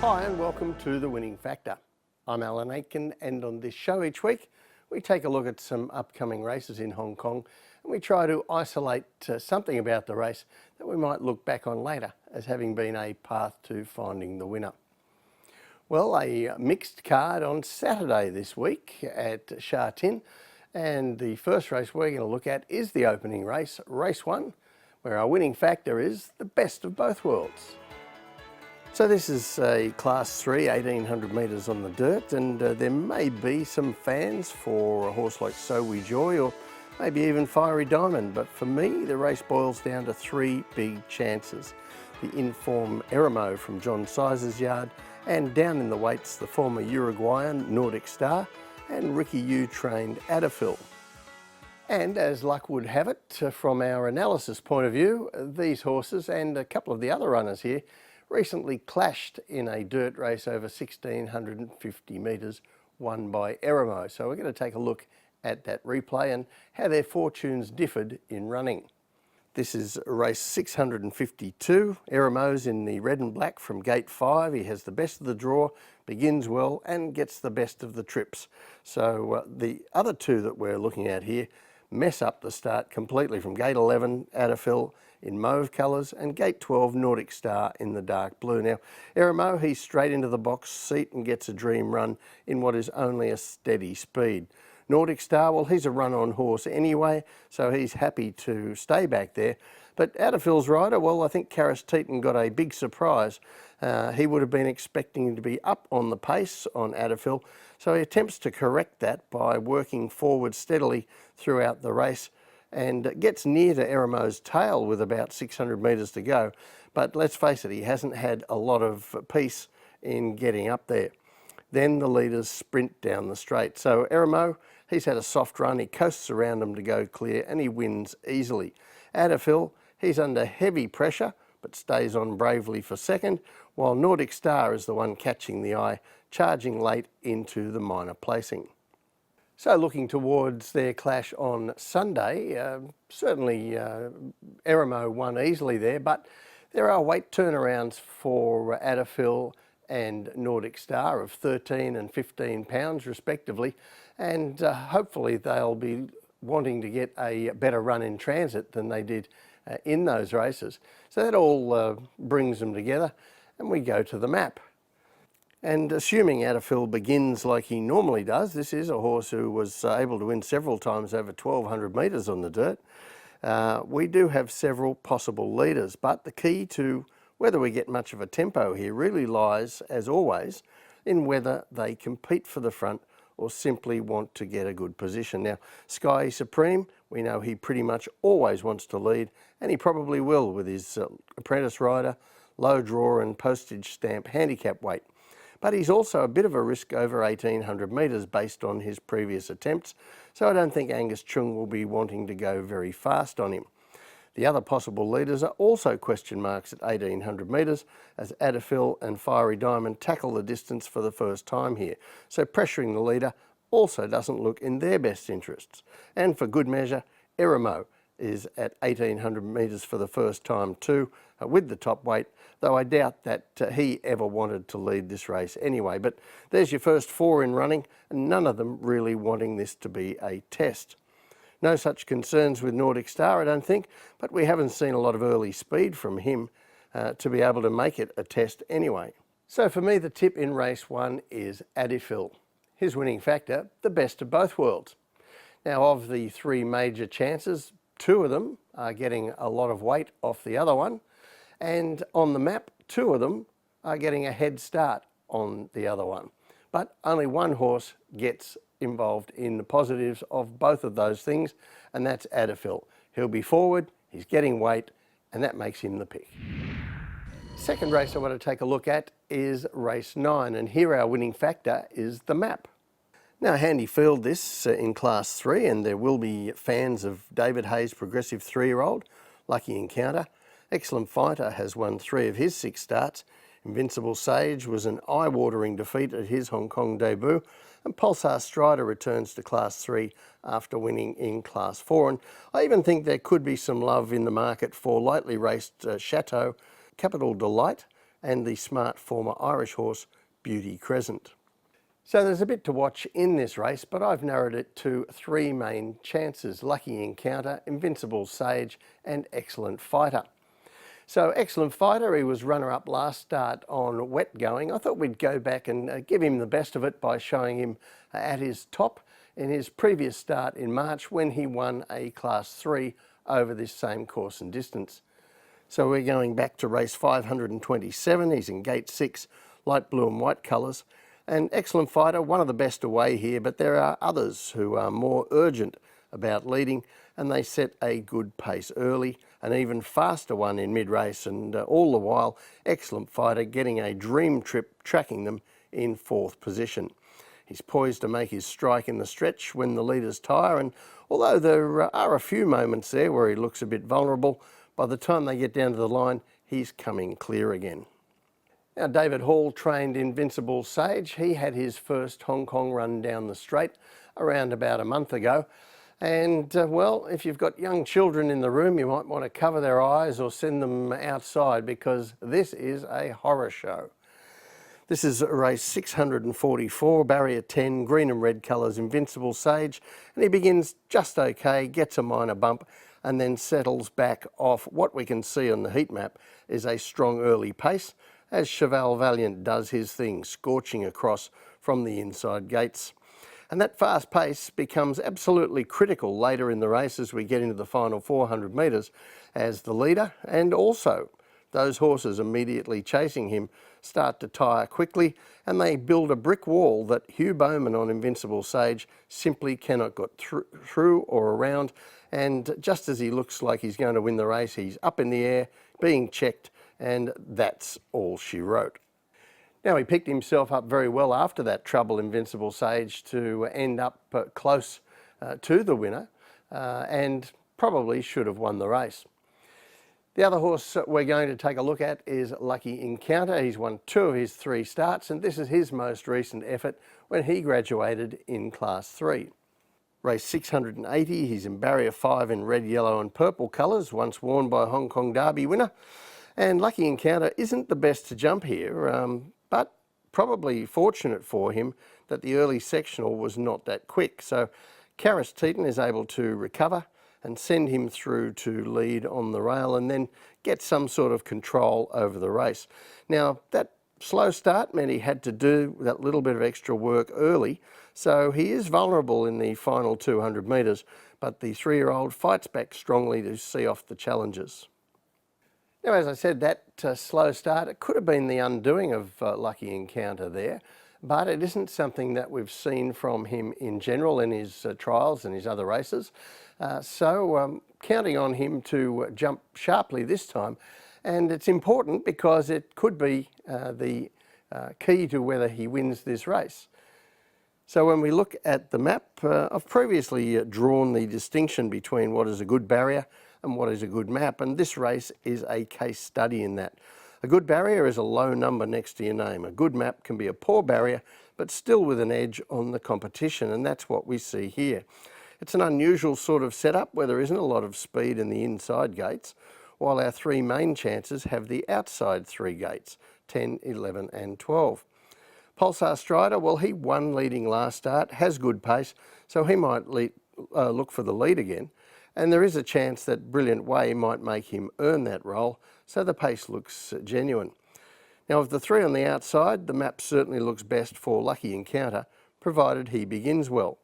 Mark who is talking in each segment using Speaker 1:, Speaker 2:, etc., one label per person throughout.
Speaker 1: Hi and welcome to The Winning Factor. I'm Alan Aitken, and on this show each week we take a look at some upcoming races in Hong Kong and we try to isolate something about the race that we might look back on later as having been a path to finding the winner. Well, a mixed card on Saturday this week at Sha Tin, and the first race we're going to look at is the opening race, race 1, where our winning factor is the best of both worlds. So this is a Class 3, 1800 metres on the dirt, and there may be some fans for a horse like So We Joy or maybe even Fiery Diamond, but for me the race boils down to 3 big chances. The in-form Eremo from John Sizer's yard, and down in the weights the former Uruguayan Nordic Star and Ricky Yu trained Adafil. And as luck would have it, from our analysis point of view, these horses and a couple of the other runners here recently clashed in a dirt race over 1650 metres won by Eremo. So we're going to take a look at that replay and how their fortunes differed in running. This is race 652. Eremo's in the red and black from gate 5. He has the best of the draw, begins well and gets the best of the trips. So the other two that we're looking at here mess up the start completely from gate 11, Adafil in mauve colours, and gate 12, Nordic Star in the dark blue. Now, Eremo, he's straight into the box seat and gets a dream run in what is only a steady speed. Nordic Star, well, he's a run-on horse anyway, so he's happy to stay back there. But Adafil's rider, well, I think Karis Teton got a big surprise. He would have been expecting him to be up on the pace on Adafil, so he attempts to correct that by working forward steadily throughout the race and gets near to Eremo's tail with about 600 metres to go. But let's face it, he hasn't had a lot of peace in getting up there. Then the leaders sprint down the straight. So Eremo, he's had a soft run, he coasts around them to go clear and he wins easily. Adafil, he's under heavy pressure but stays on bravely for second, while Nordic Star is the one catching the eye, charging late into the minor placing. So looking towards their clash on Sunday, certainly Eremo won easily there, but there are weight turnarounds for Adafil and Nordic Star of 13 and 15 pounds respectively, and hopefully they'll be wanting to get a better run in transit than they did in those races. So that all brings them together and we go to the map. And assuming Adafil begins like he normally does, this is a horse who was able to win several times over 1200 metres on the dirt. We do have several possible leaders, but the key to whether we get much of a tempo here really lies, as always, in whether they compete for the front or simply want to get a good position. Now, Sky Supreme, we know he pretty much always wants to lead, and he probably will with his apprentice rider, low draw and postage stamp handicap weight. But he's also a bit of a risk over 1800 metres based on his previous attempts, so I don't think Angus Chung will be wanting to go very fast on him. The other possible leaders are also question marks at 1800 metres as Adafil and Fiery Diamond tackle the distance for the first time here, so pressuring the leader also doesn't look in their best interests. And for good measure, Eremo is at 1800 metres for the first time too, with the top weight, though I doubt that he ever wanted to lead this race anyway. But there's your first 4 in running, and none of them really wanting this to be a test. No such concerns with Nordic Star, I don't think, but we haven't seen a lot of early speed from him to be able to make it a test anyway. So for me, the tip in race 1 is Adafil. His winning factor, the best of both worlds. Now, of the 3 major chances, 2 of them are getting a lot of weight off the other one, and on the map, 2 of them are getting a head start on the other one. But only one horse gets involved in the positives of both of those things, and that's Adafil. He'll be forward, he's getting weight, and that makes him the pick. Second race I want to take a look at is race 9, and here our winning factor is the map. Now, handy field this in Class 3, and there will be fans of David Hayes' progressive 3-year-old, Lucky Encounter. Excellent Fighter has won 3 of his 6 starts. Invincible Sage was an eye-watering defeat at his Hong Kong debut, and Pulsar Strider returns to Class 3 after winning in Class 4. And I even think there could be some love in the market for lightly raced Chateau, Capital Delight, and the smart former Irish horse Beauty Crescent. So there's a bit to watch in this race, but I've narrowed it to 3 main chances: Lucky Encounter, Invincible Sage and Excellent Fighter. So Excellent Fighter, he was runner-up last start on wet going. I thought we'd go back and give him the best of it by showing him at his top in his previous start in March when he won a Class 3 over this same course and distance. So we're going back to race 527. He's in gate 6, light blue and white colours. And Excellent Fighter, one of the best away here, but there are others who are more urgent about leading, and they set a good pace early, an even faster one in mid-race, and all the while Excellent Fighter getting a dream trip tracking them in 4th position. He's poised to make his strike in the stretch when the leaders tire, and although there are a few moments there where he looks a bit vulnerable, by the time they get down to the line, he's coming clear again. Now, David Hall trained Invincible Sage. He had his first Hong Kong run down the straight around about a month ago. And, well, if you've got young children in the room, you might want to cover their eyes or send them outside, because this is a horror show. This is race 644, barrier 10, green and red colours, Invincible Sage. And he begins just okay, gets a minor bump, and then settles back off. What we can see on the heat map is a strong early pace, as Cheval Valiant does his thing, scorching across from the inside gates. And that fast pace becomes absolutely critical later in the race as we get into the final 400 metres, as the leader and also those horses immediately chasing him start to tire quickly, and they build a brick wall that Hugh Bowman on Invincible Sage simply cannot get through or around. And just as he looks like he's going to win the race, he's up in the air, being checked, and that's all she wrote. Now, he picked himself up very well after that trouble, Invincible Sage, to end up close to the winner, and probably should have won the race. The other horse we're going to take a look at is Lucky Encounter. He's won 2 of his 3 starts, and this is his most recent effort when he graduated in Class 3. Race 680, he's in barrier 5 in red, yellow and purple colours, once worn by Hong Kong Derby winner. And Lucky Encounter isn't the best to jump here, but probably fortunate for him that the early sectional was not that quick. So Sha Tin is able to recover and send him through to lead on the rail and then get some sort of control over the race. Now, that slow start meant he had to do that little bit of extra work early, so he is vulnerable in the final 200 metres, but the 3-year-old fights back strongly to see off the challenges. Now, as I said, that slow start, it could have been the undoing of Lucky Encounter there, but it isn't something that we've seen from him in general in his trials and his other races. So counting on him to jump sharply this time, and it's important because it could be the key to whether he wins this race. So when we look at the map, I've previously drawn the distinction between what is a good barrier and what is a good map, and this race is a case study in that. A good barrier is a low number next to your name. A good map can be a poor barrier, but still with an edge on the competition, and that's what we see here. It's an unusual sort of setup where there isn't a lot of speed in the inside gates, while our 3 main chances have the outside 3 gates, 10, 11 and 12. Pulsar Strider, well, he won leading last start, has good pace, so he might look for the lead again. And there is a chance that Brilliant Way might make him earn that role, so the pace looks genuine. Now, of the 3 on the outside, the map certainly looks best for Lucky Encounter, provided he begins well.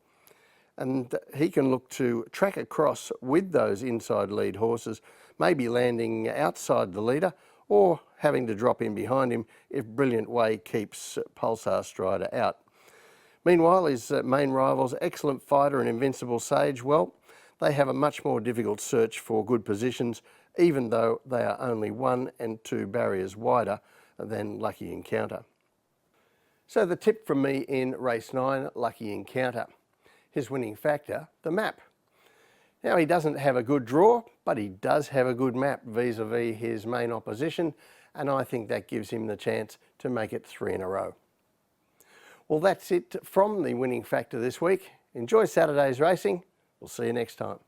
Speaker 1: And he can look to track across with those inside lead horses, maybe landing outside the leader or having to drop in behind him if Brilliant Way keeps Pulsar Strider out. Meanwhile, his main rivals, Excellent Fighter and Invincible Sage, well, they have a much more difficult search for good positions, even though they are only 1 and 2 barriers wider than Lucky Encounter. So the tip from me in race 9, Lucky Encounter. His winning factor, the map. Now, he doesn't have a good draw, but he does have a good map vis-a-vis his main opposition, and I think that gives him the chance to make it 3 in a row. Well, that's it from the winning factor this week. Enjoy Saturday's racing. We'll see you next time.